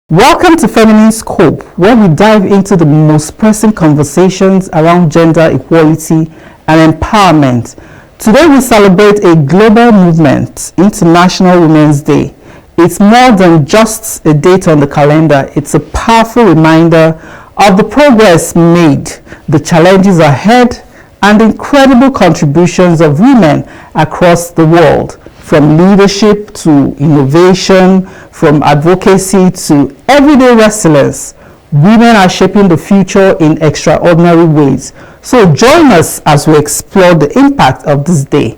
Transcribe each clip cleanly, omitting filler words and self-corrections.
Welcome to Feminine Scope, where we dive into the most pressing conversations around gender equality and empowerment. Today we celebrate a global movement, International Women's Day. It's more than just a date on the calendar. It's a powerful reminder of the progress made, the challenges ahead, and the incredible contributions of women across the world. From leadership to innovation, from advocacy to everyday resilience, women are shaping the future in extraordinary ways. So join us as we explore the impact of this day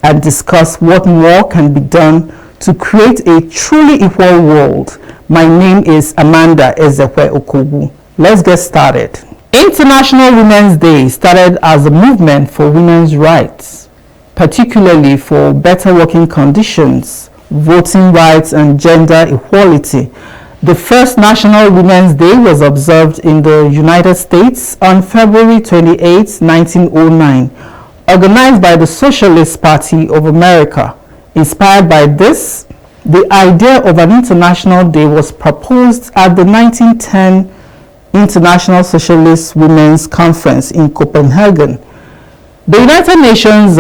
and discuss what more can be done to create a truly equal world. My name is Amanda Ezekwe Okogu. Let's get started. International Women's Day started as a movement for women's rights, particularly for better working conditions, voting rights, and gender equality. The first National Women's Day was observed in the United States on February 28, 1909, organized by the Socialist Party of America. Inspired by this, the idea of an International Day was proposed at the 1910 International Socialist Women's Conference in Copenhagen. The United Nations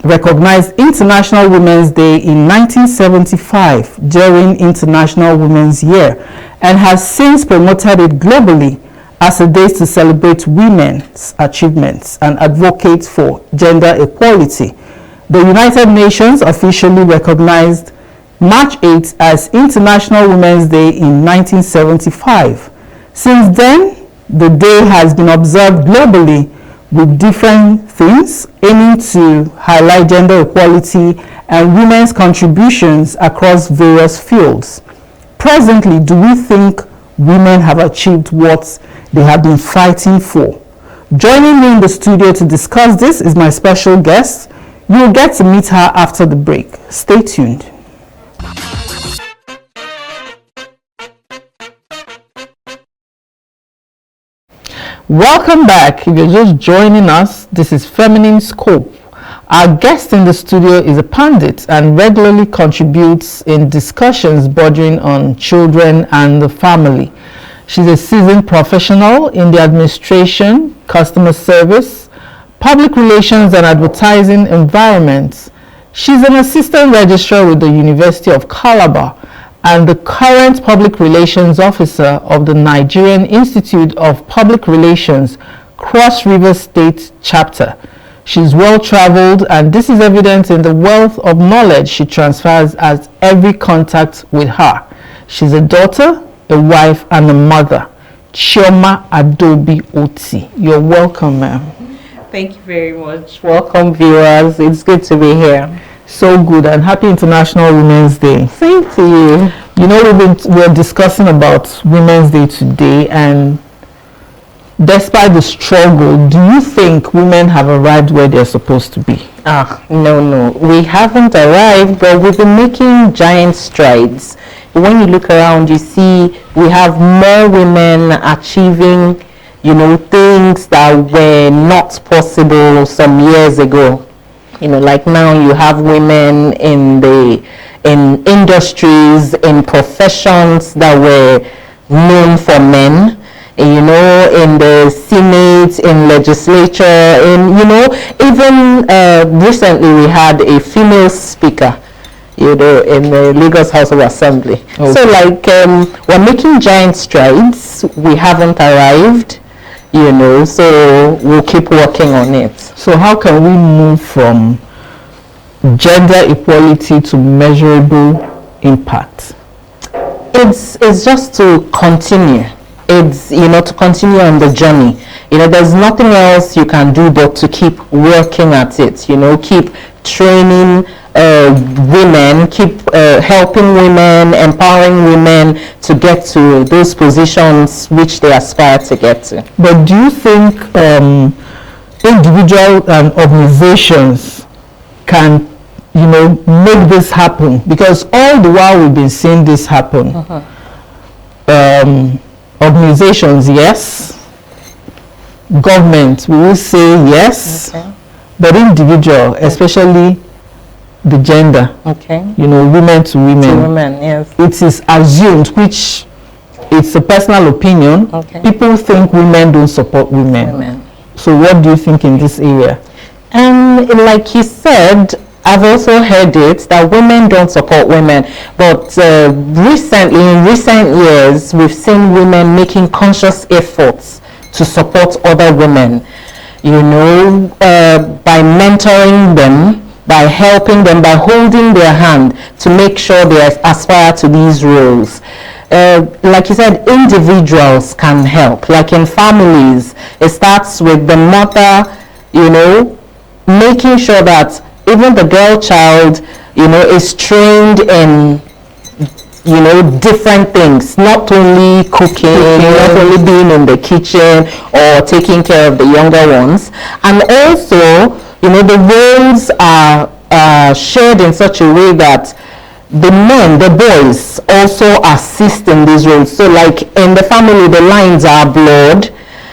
recognized International Women's Day in 1975 during International Women's Year and has since promoted it globally as a day to celebrate women's achievements and advocate for gender equality. The United Nations officially recognized March 8 as International Women's Day in 1975. Since then, the day has been observed globally with different themes aiming to highlight gender equality and women's contributions across various fields. Presently, do we think women have achieved what they have been fighting for? Joining me in the studio to discuss this is my special guest. You'll get to meet her after the break. Stay tuned. Welcome back. If you're just joining us, this is Feminine Scope. Our guest in the studio is a pundit and regularly contributes in discussions bordering on children and the family. She's a seasoned professional in the administration, customer service, public relations and advertising environments. She's an assistant registrar with the University of Calabar and the current public relations officer of the Nigerian Institute of Public Relations, Cross River State Chapter. She's well-traveled, and this is evident in the wealth of knowledge she transfers at every contact with her. She's a daughter, a wife, and a mother. Chioma Adaobi Oti. You're welcome, ma'am. Thank you very much. Welcome, viewers. It's good to be here. So good, and happy International Women's Day. Same to you. You know, we're discussing about Women's Day today, and despite the struggle, do you think women have arrived where they're supposed to be? No. We haven't arrived, but we've been making giant strides. When you look around, you see we have more women achieving, things that were not possible some years ago. Like now you have women in industries, in professions that were known for men, in the Senate, in legislature, even recently we had a female speaker, in the Lagos House of Assembly. Okay. So we're making giant strides. We haven't arrived. So we'll keep working on it. So how can we move from gender equality to measurable impact? It's just to continue. It's, to continue on the journey. There's nothing else you can do but to keep working at it, keep training women, keep helping women, empowering women to get to those positions which they aspire to get to. But do you think individuals and organizations can, make this happen? Because all the while we've been seeing this happen. Organizations, yes. Government, we will say yes. Okay. But individual, especially the gender, okay, women to women. To women, yes. It is assumed, which it's a personal opinion. Okay. People think women don't support women. So what do you think in this area? Like you said, I've also heard it that women don't support women, but in recent years, we've seen women making conscious efforts to support other women, by mentoring them, by helping them, by holding their hand to make sure they aspire to these roles. Like you said, individuals can help. Like in families, it starts with the mother, making sure that even the girl child, is trained in, different things, not only cooking, not only being in the kitchen or taking care of the younger ones. And also, the roles are shared in such a way that the boys also assist in these roles. So like in the family, the lines are blurred.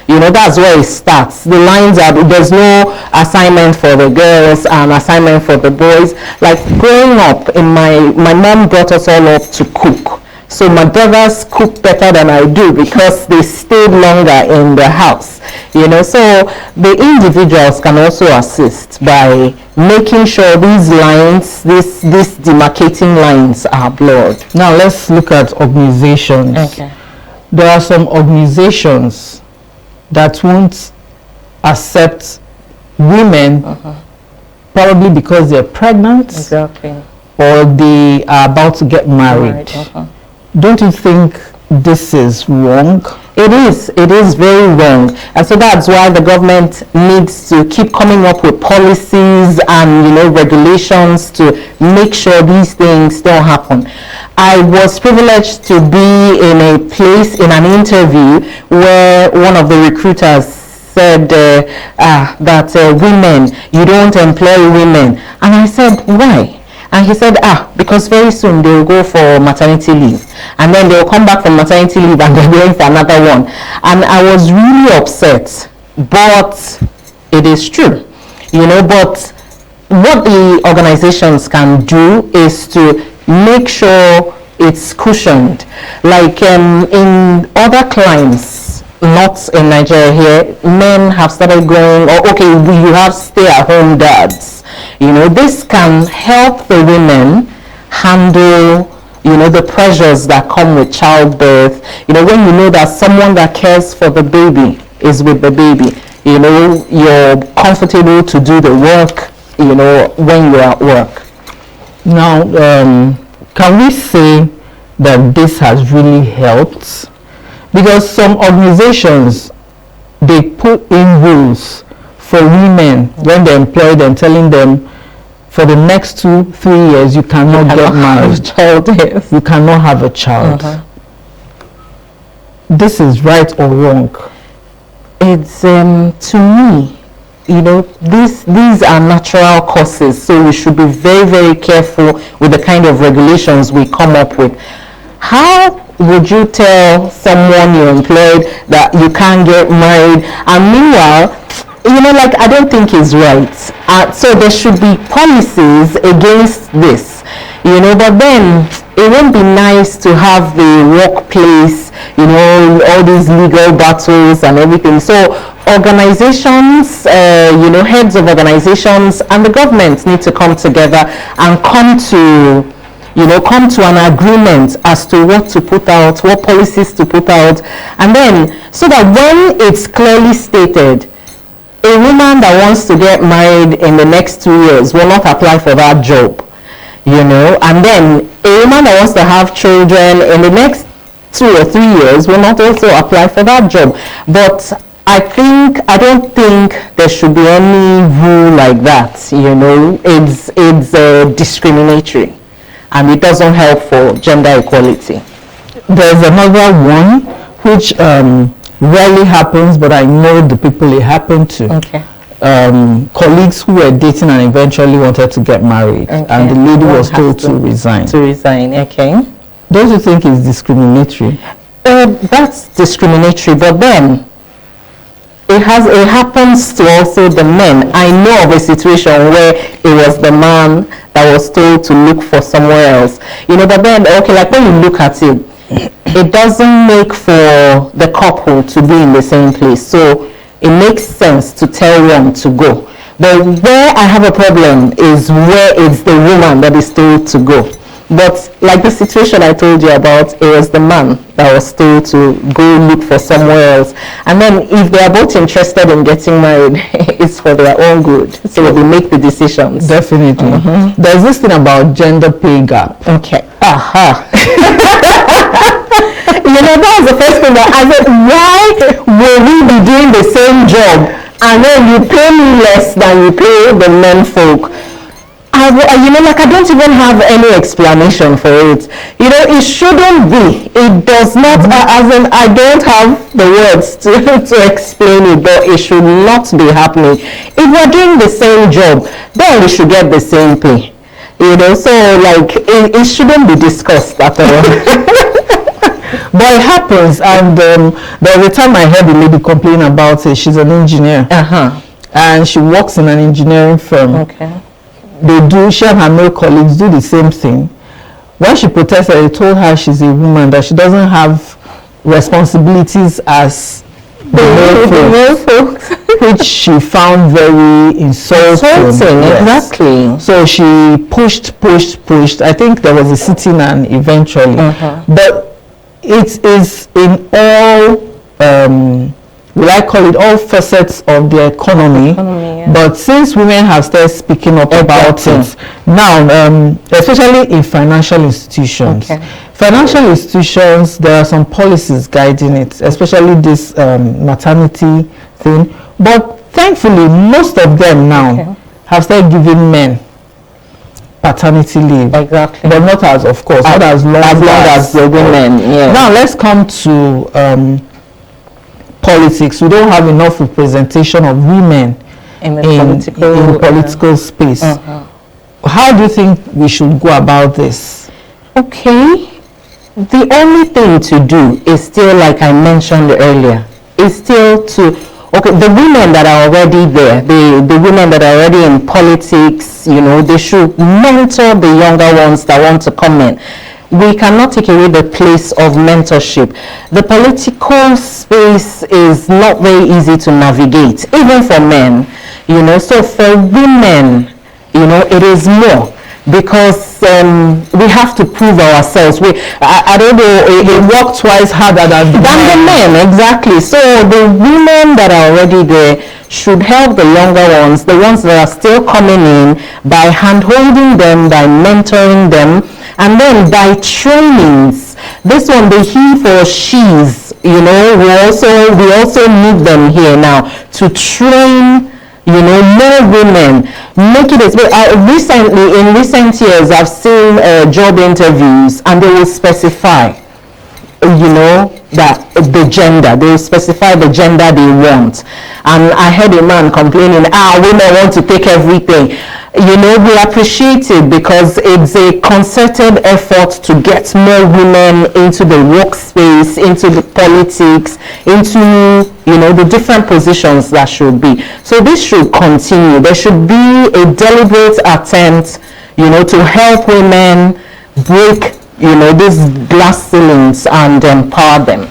That's where it starts. The lines there's no assignment for the girls and assignment for the boys. Like growing up, my mom brought us all up to cook. So my brothers cook better than I do because they stayed longer in the house. So the individuals can also assist by making sure these lines, these demarcating lines are blurred. Now let's look at organizations. Okay. There are some organizations that won't accept women, probably because they're pregnant, exactly, or they are about to get married. Don't you think this is wrong? It is very wrong, and so that's why the government needs to keep coming up with policies and regulations to make sure these things don't happen. I was privileged to be in a place in an interview where one of the recruiters said that women, you don't employ women, and I said, why? And he said, because very soon they will go for maternity leave, and then they will come back from maternity leave and they're going for another one. And I was really upset, but it is true, but what the organizations can do is to make sure it's cushioned. Like in other climes, not in Nigeria here, men have started going, you have stay-at-home dads. This can help the women handle, the pressures that come with childbirth. When you know that someone that cares for the baby is with the baby, you're comfortable to do the work, when you're at work. Now, can we say that this has really helped? Because some organizations, they put in rules for women when they employ them, telling them for the next 2-3 years you cannot get married. You cannot have a child. This is right or wrong? It's to me, these are natural causes, so we should be very, very careful with the kind of regulations we come up with. How would you tell someone you employed that you can't get married, and meanwhile, I don't think it's right. So there should be policies against this, but then it won't be nice to have the workplace, all these legal battles and everything. So organizations, heads of organizations and the government need to come together and come to an agreement as to what to put out, what policies to put out, and then so that when it's clearly stated, a woman that wants to get married in the next 2 years will not apply for that job, and then a woman that wants to have children in the next 2 or 3 years will not also apply for that job. But I don't think there should be any rule like that. It's discriminatory, and it doesn't help for gender equality. There's another one which rarely happens, but I know the people it happened to. Okay. Colleagues who were dating and eventually wanted to get married, and the lady was told to resign. Okay. Don't you think it's discriminatory? That's discriminatory, but then it happens to also the men. I know of a situation where it was the man that was told to look for somewhere else. But then, like when you look at it, it doesn't make for the couple to be in the same place. So it makes sense to tell one to go. But where I have a problem is where it's the woman that is told to go. But like the situation I told you about, it was the man that was told to go look for somewhere else. And then if they are both interested in getting married, it's for their own good. So they make the decisions. Definitely. There's this thing about gender pay gap. Okay. You know, that was the first thing that I said, why will we be doing the same job and then you pay me less than you pay the men folk? You know, like I don't even have any explanation for it. You know, it shouldn't be. It does not, as in I don't have the words to explain it, but it should not be happening. If we're doing the same job, then we should get the same pay. You know, so like it shouldn't be discussed at all. But it happens, and there was a time I heard a lady complain about it. She's an engineer, and she works in an engineering firm. Okay. She and her male colleagues do the same thing. When she protested, they told her she's a woman, that she doesn't have responsibilities as the male folks, which she found very insulting. Yes. Exactly. So she pushed. I think there was a sitting and eventually. But it is in all, will I call it, all facets of the economy. But since women have started speaking up about it now, especially in financial institutions, financial institutions, there are some policies guiding it, especially this maternity thing. But thankfully, most of them now have started giving men paternity leave. Exactly. But not as, of course, not as long as the women. Yeah. Now let's come to politics. We don't have enough representation of women in the political space. How do you think we should go about this? Okay. The only thing to do is still, like I mentioned earlier, is still to, the women that are already there, the women that are already in politics, you know, they should mentor the younger ones that want to come in. We cannot take away the place of mentorship. The political space is not very easy to navigate, even for men, you know. So for women, you know, it is more, because we have to prove ourselves. I don't know, They work twice harder than the men. Exactly. So the women that are already there should help the younger ones, the ones that are still coming in, by hand-holding them, by mentoring them, and then by trainings. This one, the he for she's, you know, we also need them here now to train, you know, more women. Make it in recent years, I've seen job interviews, and they will specify, you know, that the gender, they will specify the gender they want. And I heard a man complaining, women want to take everything. You know, we appreciate it because it's a concerted effort to get more women into the workspace, into the politics, into, you know, the different positions that should be. So this should continue. There should be a deliberate attempt, you know, to help women break, you know, these glass ceilings and empower them.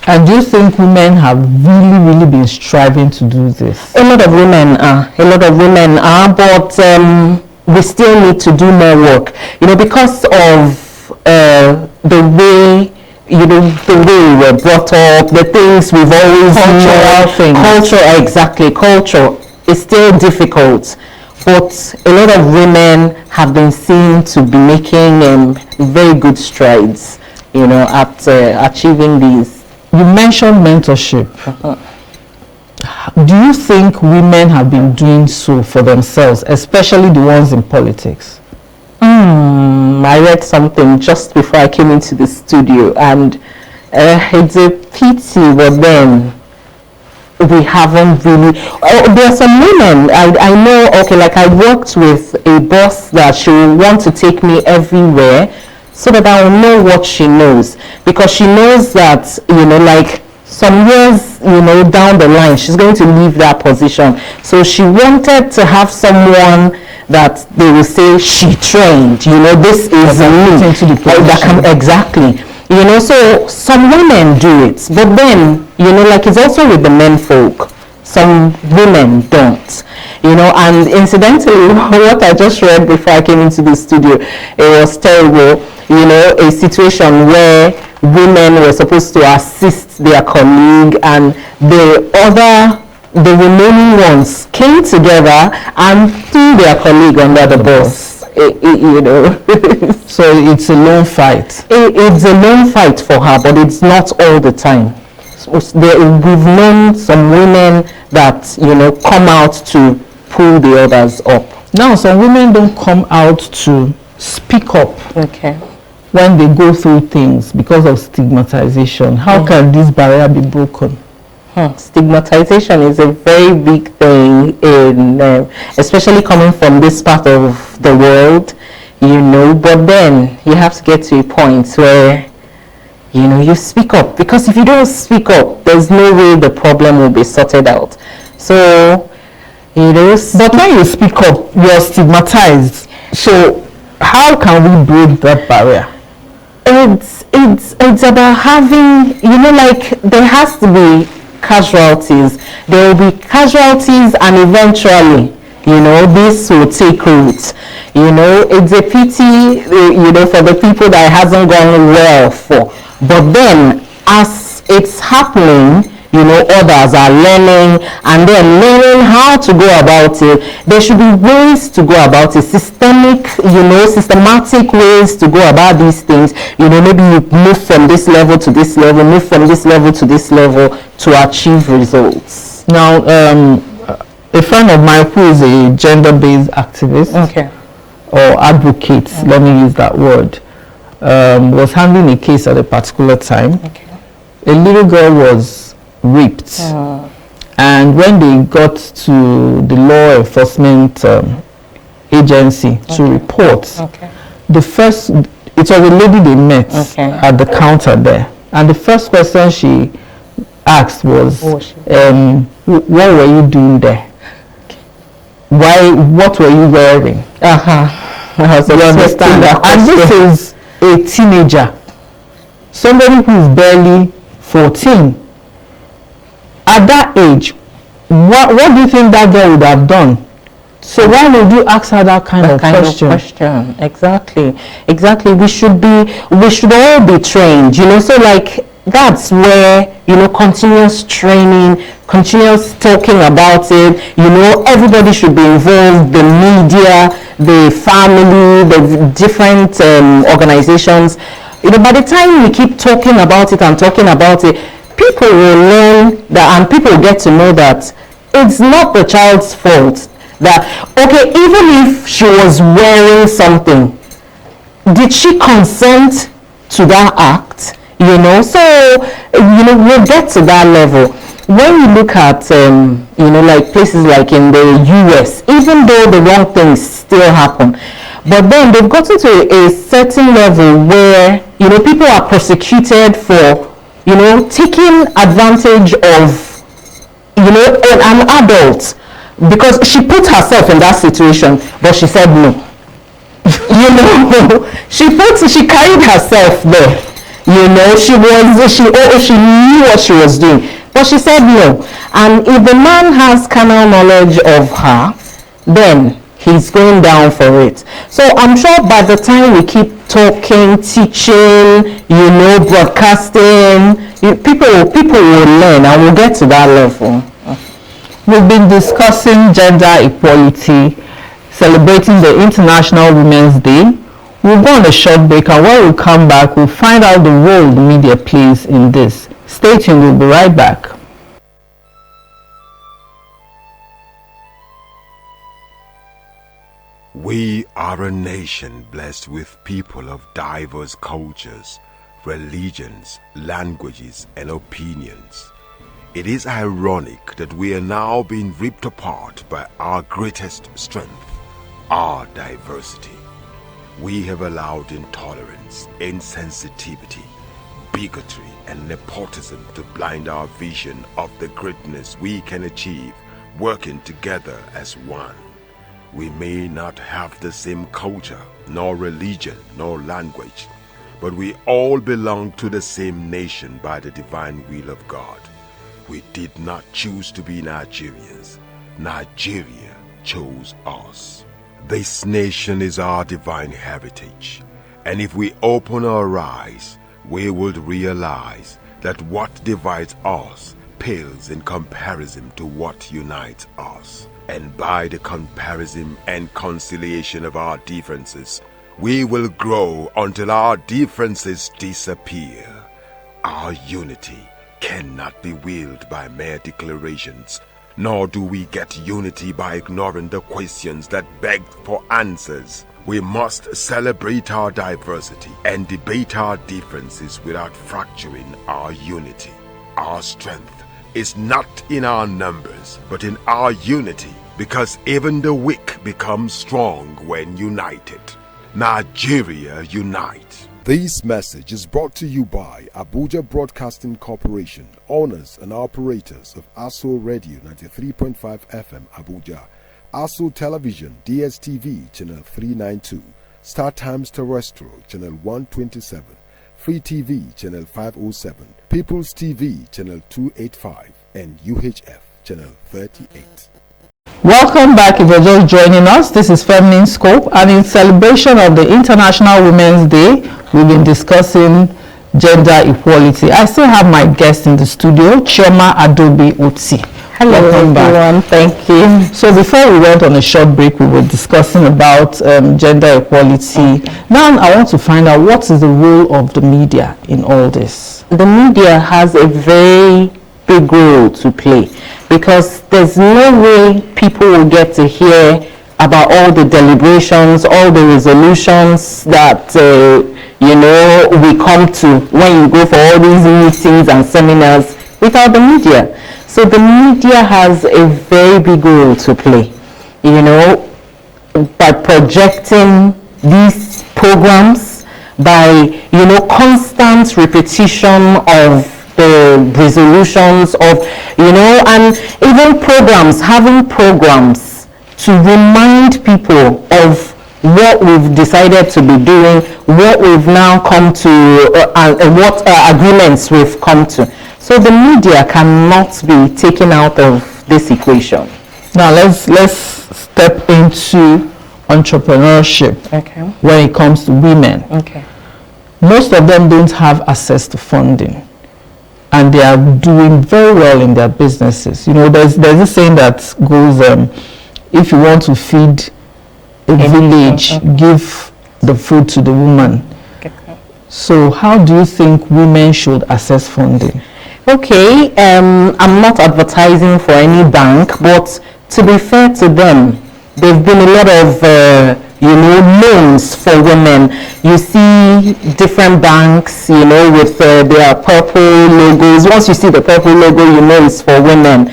And do you think women have really been striving to do this? A lot of women are, but we still need to do more work, you know, because of the way, you know, the way we were brought up, the things we've always known. Culture is still difficult, but a lot of women have been seen to be making very good strides, you know, at achieving these. You mentioned mentorship. Do you think women have been doing so for themselves, especially the ones in politics? I read something just before I came into the studio, and it's a pity, but then we haven't really. There are some women I know. Okay, like I worked with a boss that she will want to take me everywhere, so that I will know what she knows, because she knows that, you know, like some years, you know, down the line, she's going to leave that position. So she wanted to have someone that they will say she trained, you know, this is me. Exactly. You know, so some women do it, but then, you know, like it's also with the men folk. Some women don't, you know, and incidentally, what I just read before I came into the studio, it was terrible, you know, a situation where women were supposed to assist their colleague and the remaining ones came together and threw their colleague under the bus, you know. So it's a lone fight. It's a lone fight for her, but it's not all the time. We've known some women that, you know, come out to pull the others up. Now, some women don't come out to speak up. Okay. When they go through things because of stigmatization. How can this barrier be broken? Stigmatization is a very big thing, in, especially coming from this part of the world, you know, but then you have to get to a point where, you know, you speak up, because if you don't speak up, there's no way the problem will be sorted out. So, you know, but when you speak up, you're stigmatized. So, how can we break that barrier? It's about having, you know, like there has to be casualties. There will be casualties, and eventually, you know, this will take root. You know, it's a pity, you know, for the people that it hasn't gone well for. But then, as it's happening, you know, others are learning and then learning how to go about it. There should be ways to go about it, systematic ways to go about these things. You know, maybe you move from this level to this level, move from this level to this level to achieve results. Now, a friend of mine who is a gender-based activist or advocate, let me use that word, was handling a case at a particular time. A little girl was raped, and when they got to the law enforcement agency to report, the first, it was a lady they met at the counter there, and the first question she asked was, what were you doing there? What were you wearing? You understand that? And this is a teenager, somebody who is barely 14. At that age, what do you think that girl would have done? So why would you ask her that kind of question? Exactly. We should all be trained, you know. So like that's where, you know, continuous training, continuous talking about it, you know, everybody should be involved, the media, the family, the different organizations. You know, by the time we keep talking about it, people will learn that, and people get to know that it's not the child's fault. That, okay, even if she was wearing something, did she consent to that act? You know, so, you know, we'll get to that level. When you look at, you know, like places like in the US, even though the wrong things still happen, but then they've gotten to a certain level where, you know, people are prosecuted for, you know, taking advantage of, you know, an adult, because she put herself in that situation, but she said no. You know, she carried herself there. You know, she knew what she was doing, but she said no. And if the man has carnal knowledge of her, then he's going down for it. So I'm sure by the time we keep talking, teaching, you know, broadcasting, people will learn, and we'll get to that level. We've been discussing gender equality, celebrating the International Women's Day. We'll go on a short break, and when we come back, we'll find out the role the media plays in this. Stay tuned, we'll be right back. We are a nation blessed with people of diverse cultures, religions, languages, and opinions. It is ironic that we are now being ripped apart by our greatest strength, our diversity. We have allowed intolerance, insensitivity, bigotry, and nepotism to blind our vision of the greatness we can achieve working together as one. We may not have the same culture, nor religion, nor language, but we all belong to the same nation by the divine will of God. We did not choose to be Nigerians. Nigeria chose us. This nation is our divine heritage, and if we open our eyes, we would realize that what divides us pales in comparison to what unites us. And by the comparison and conciliation of our differences, we will grow until our differences disappear. Our unity cannot be willed by mere declarations, nor do we get unity by ignoring the questions that beg for answers. We must celebrate our diversity and debate our differences without fracturing our unity. Our strength is not in our numbers, but in our unity, because even the weak become strong when united. Nigeria unite. This message is brought to you by Abuja Broadcasting Corporation, owners and operators of Asortv 93.5 FM Abuja, Aso Television DSTV Channel 392, Star Times Terrestrial Channel 127, Free TV Channel 507, People's TV Channel 285, and UHF Channel 38. Welcome back. If you're just joining us, this is Feminine Scope, and in celebration of the International Women's Day, we've been discussing gender equality. I still have my guest in the studio, Chioma Adaobi. Hello, welcome everyone. Back. Thank you. So before we went on a short break, we were discussing about gender equality. Now I want to find out, what is the role of the media in all this? The media has a very big role to play, because there's no way people will get to hear about all the deliberations, all the resolutions that we come to when you go for all these meetings and seminars without the media. So the media has a very big role to play, by projecting these programs, by constant repetition of the resolutions of, and even having programs to remind people of what we've decided to be doing, what we've now come to, and what agreements we've come to. So the media cannot be taken out of this equation. Now let's step into entrepreneurship. Okay. When it comes to women. Okay. Most of them don't have access to funding, and they are doing very well in their businesses. There's this saying that goes, if you want to feed a village, give the food to the woman. Okay. So how do you think women should access funding? Okay, I'm not advertising for any bank, but to be fair to them, there have been a lot of loans for women. You see different banks, with their purple logos. Once you see the purple logo, it's for women.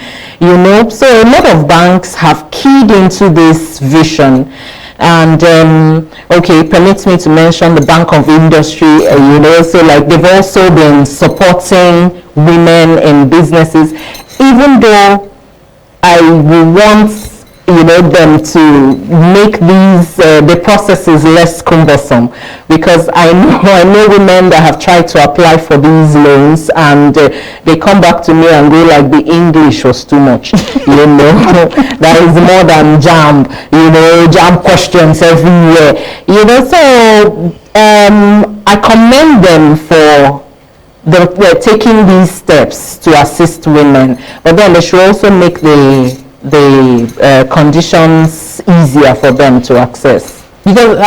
So a lot of banks have keyed into this vision. And permit me to mention the Bank of Industry, so they've also been supporting women in businesses, even though I will want them to make these the processes less cumbersome, because I know women that have tried to apply for these loans, and they come back to me and go like, the English was too much. That is more than jam questions everywhere. So I commend them for taking these steps to assist women, but then they should also make the conditions easier for them to access. Because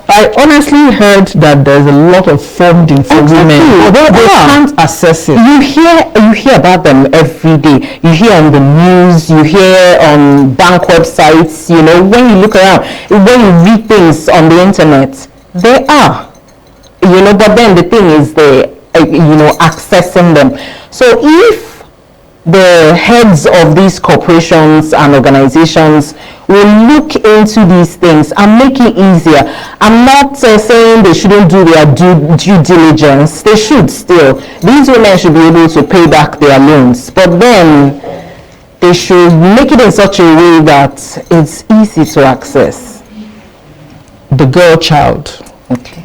I honestly heard that there's a lot of funding for women, but they can't access it. You hear about them every day. You hear on the news, you hear on bank websites, when you look around, when you read things on the internet, they are, but then the thing is accessing them. So if the heads of these corporations and organizations will look into these things and make it easier. I'm not saying they shouldn't do their due diligence. They should still. These women should be able to pay back their loans, but then they should make it in such a way that it's easy to access. The girl child. Okay.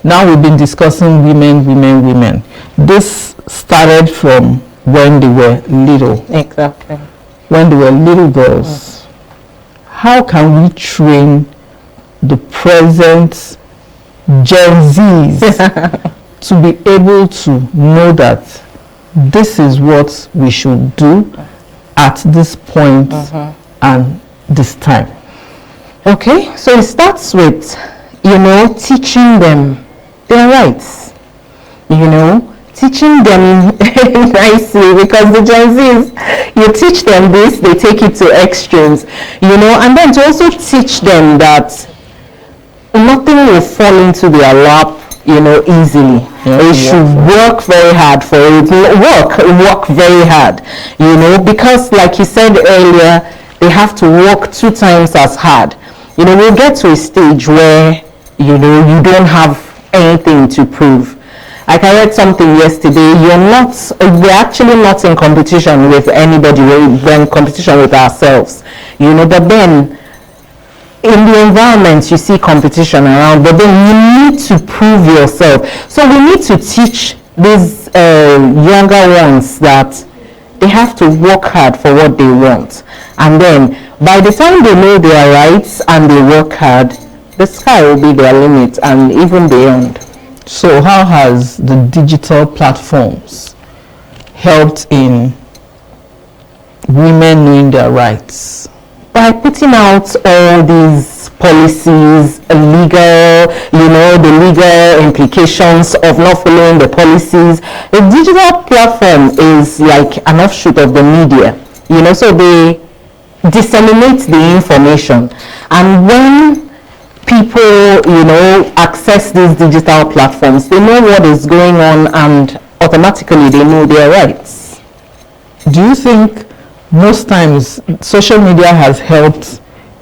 Now we've been discussing women. This started from when they were little. Exactly. When they were little girls. How can we train the present Gen Zs to be able to know that this is what we should do at this point and this time? Okay, so it starts with, teaching them their rights, teaching them nicely, because the Gen Zs, you teach them this, they take it to extremes, and then to also teach them that nothing will fall into their lap, easily. They should work very hard for it. Work very hard, because like you said earlier, they have to work 2 times as hard. We'll get to a stage where, you don't have anything to prove. Like I read something yesterday, we're actually not in competition with anybody, we're in competition with ourselves, but then in the environment you see competition around, but then you need to prove yourself. So we need to teach these younger ones that they have to work hard for what they want, and then by the time they know their rights and they work hard, the sky will be their limit and even beyond. So how has the digital platforms helped in women knowing their rights? By putting out all these policies, the legal implications of not following the policies. The digital platform is like an offshoot of the media, so they disseminate the information. And when people, access these digital platforms, they know what is going on and automatically they know their rights. Do you think most times social media has helped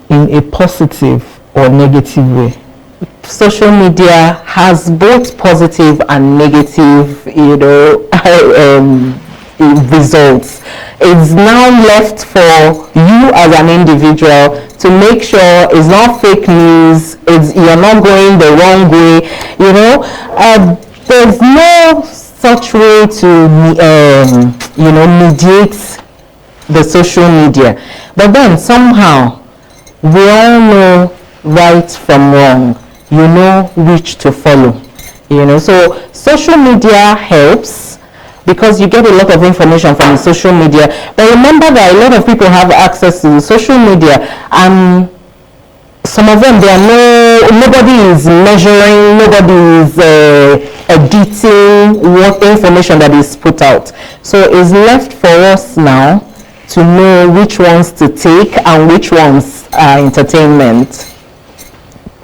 in a positive or negative way? Social media has both positive and negative, results. It's now left for you as an individual to make sure it's not fake news, you're not going the wrong way, there's no such way to mediate the social media. But then somehow we all know right from wrong, which to follow, so social media helps because you get a lot of information from social media. But remember that a lot of people have access to social media, and some of them, nobody is measuring, nobody is editing what information that is put out. So it's left for us now to know which ones to take and which ones are entertainment.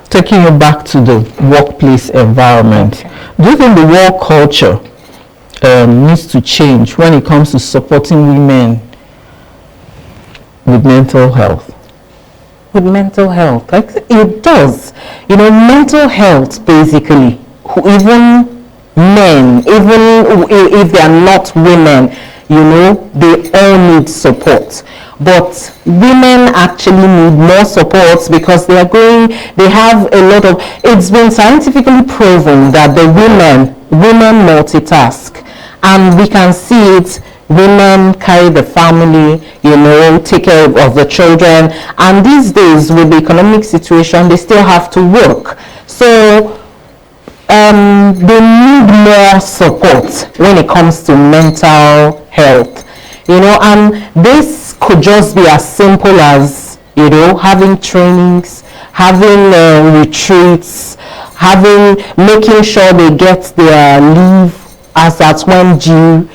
Taking you back to the workplace environment, do you think the work culture needs to change when it comes to supporting women with mental health? With mental health, it does. Mental health, basically, even men, even if they are not women, they all need support. But women actually need more support because they have a lot of, it's been scientifically proven that the women multitask. And we can see it, women carry the family, take care of the children. And these days, with the economic situation, they still have to work. So they need more support when it comes to mental health. And this could just be as simple as, having trainings, having retreats, making sure they get their leave as at when due,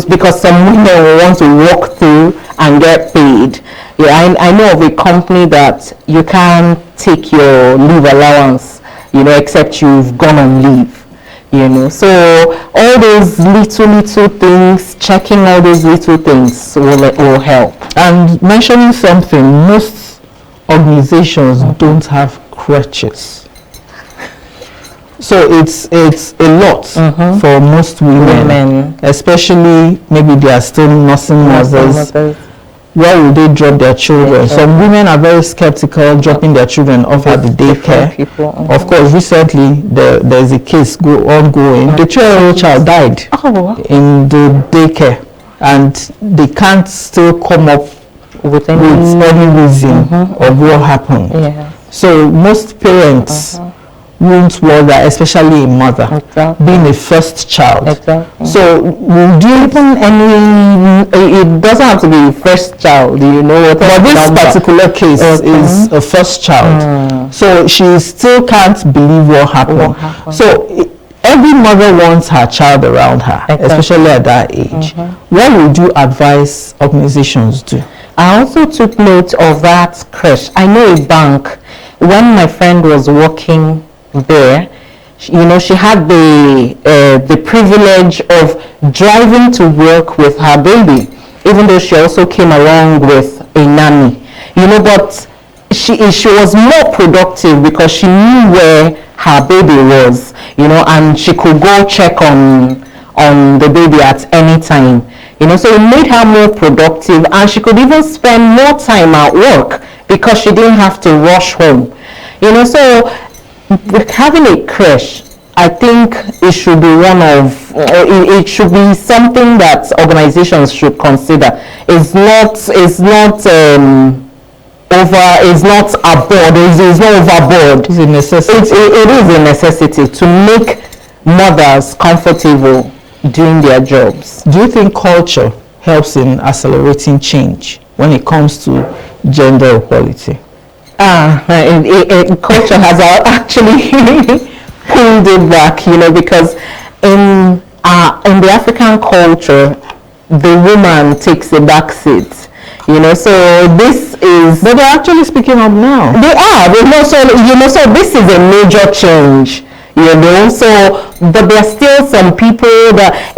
because some women want to walk through and get paid. I know of a company that you can't take your leave allowance, except you've gone on leave. So all those little things, checking all those little things will help. And mentioning something, most organizations don't have crutches. So it's a lot for most women, especially maybe they are still nursing mothers. where will they drop their children? Some women are very skeptical dropping their children off at the daycare. Of course, recently there's a case ongoing. The 2-year-old child died in the daycare, and they can't still come up with any reason of what happened. So most parents won't want that, especially a mother, being a first child. So would you even it doesn't have to be a first child, but this particular case is a first child. So she still can't believe what happened. So every mother wants her child around her, especially at that age. What would you advise organizations do? I also took note of that crash. I know a bank, when my friend was working there, she had the privilege of driving to work with her baby, even though she also came along with a nanny, but she was more productive because she knew where her baby was, and she could go check on the baby at any time, so it made her more productive, and she could even spend more time at work because she didn't have to rush home, so with having a crash, I think it should be it should be something that organizations should consider. It's not overboard. It's a necessity. It is a necessity to make mothers comfortable doing their jobs. Do you think culture helps in accelerating change when it comes to gender equality? Culture has actually pulled it back, because in the African culture, the woman takes a back seat, so this is... But they're actually speaking up now. They are, so this is a major change, but there are still some people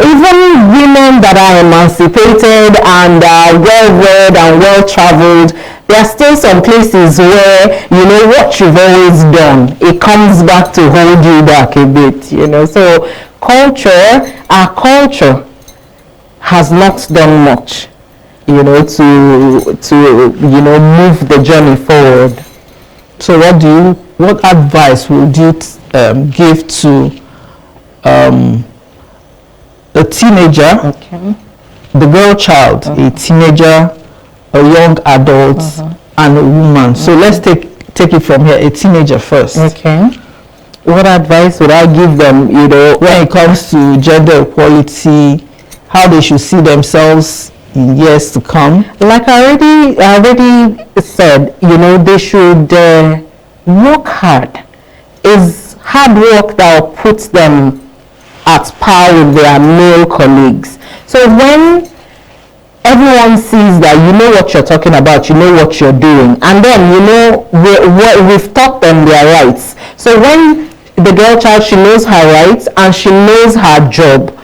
even women that are emancipated and are well-read and well-traveled. There are still some places where, what you've always done, it comes back to hold you back a bit, So our culture has not done much, to move the journey forward. So what advice would you give to a teenager, the girl child, a teenager, a young adult, and a woman? So let's take it from here, a teenager first. What advice would I give them, when it comes to gender equality, how they should see themselves in years to come? Like I already said, they should work hard. It's hard work that will put them at par with their male colleagues. So when everyone sees that you know what you're talking about, you know what you're doing, and then we've taught them their rights. So when the girl child, she knows her rights and she knows her job,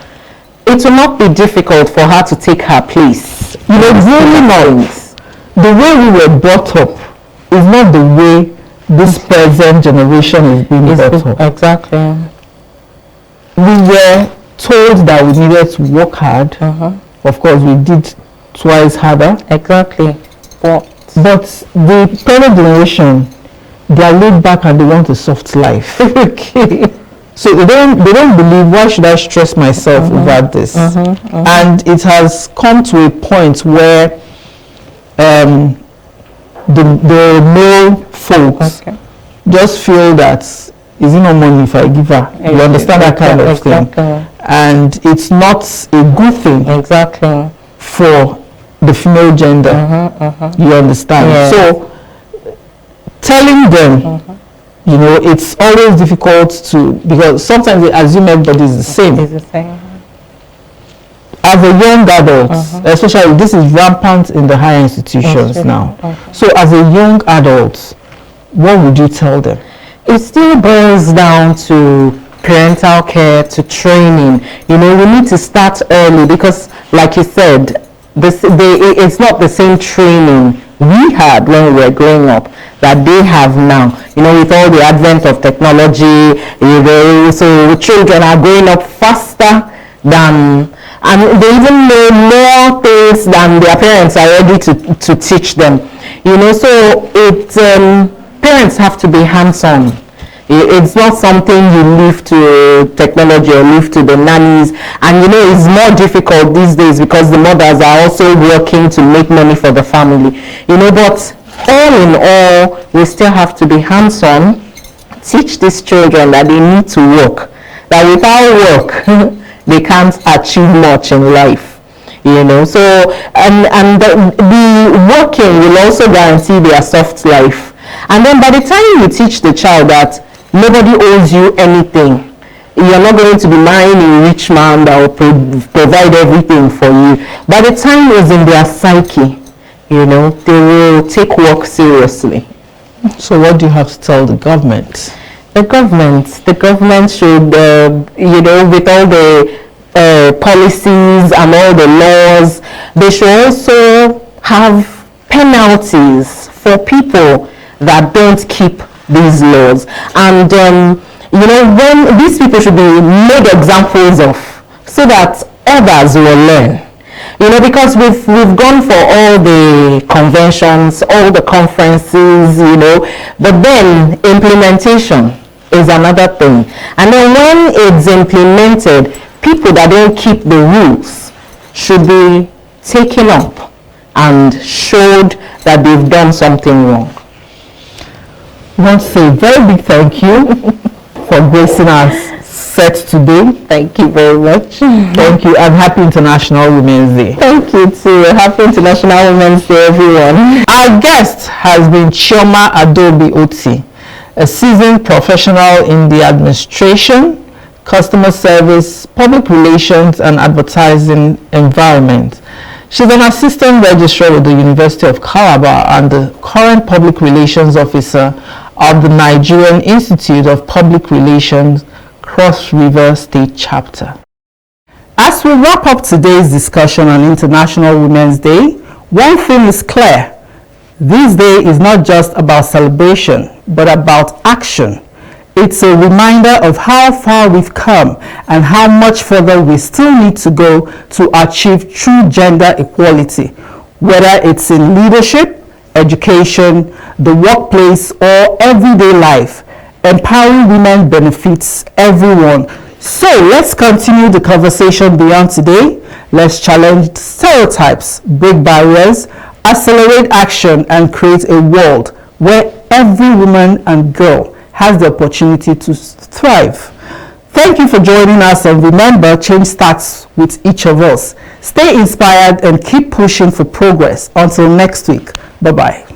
it will not be difficult for her to take her place. Really not. The way we were brought up is not the way this present generation is being brought up. Exactly. We were told that we needed to work hard. Of course, we did twice harder. Exactly. But the present generation, they are laid back and they want a soft life. So they don't believe, why should I stress myself over this? And it has come to a point where the male folks just feel that, is it no money if I give her? You understand that kind of thing? And it's not a good thing for the female gender. You understand? So telling them, it's always difficult because sometimes they assume everybody is the same. As a young adult, especially this is rampant in the higher institutions now. So as a young adult, what would you tell them? It still boils down to parental care, to training. We need to start early because, like you said, it's not the same training we had when we were growing up that they have now. With all the advent of technology, so children are growing up faster than, and they even know more things than their parents are ready to teach them. So parents have to be hands-on. It's not something you leave to technology or leave to the nannies. And it's more difficult these days because the mothers are also working to make money for the family. But all in all, we still have to be hands-on, teach these children that they need to work, that without work, they can't achieve much in life. So and the working will also guarantee their soft life. And then by the time you teach the child that nobody owes you anything, you're not going to be marrying a rich man that will provide everything for you. By the time it's in their psyche, they will take work seriously. So what do you have to tell the government? The government should, with all the policies and all the laws, they should also have penalties for people that don't keep these laws. And when these people should be made examples of, so that others will learn. Because we've gone for all the conventions, all the conferences, but then implementation is another thing. And then when it's implemented, people that don't keep the rules should be taken up and showed that they've done something wrong. I want to say a very big thank you for gracing our set today. Thank you very much. Thank you, and happy International Women's Day. Thank you too. Happy International Women's Day, everyone. Our guest has been Chioma Adaobi Oti, a seasoned professional in the administration, customer service, public relations, and advertising environment. She's an assistant registrar with the University of Calabar and the current public relations officer of the Nigerian Institute of Public Relations, Cross River State Chapter. As we wrap up today's discussion on International Women's Day, one thing is clear. This day is not just about celebration, but about action. It's a reminder of how far we've come and how much further we still need to go to achieve true gender equality, whether it's in leadership, education, the workplace, or everyday life. Empowering women benefits everyone. So let's continue the conversation beyond today. Let's challenge stereotypes, break barriers, accelerate action, and create a world where every woman and girl has the opportunity to thrive. Thank you for joining us, and remember, change starts with each of us. Stay inspired and keep pushing for progress. Until next week, bye-bye.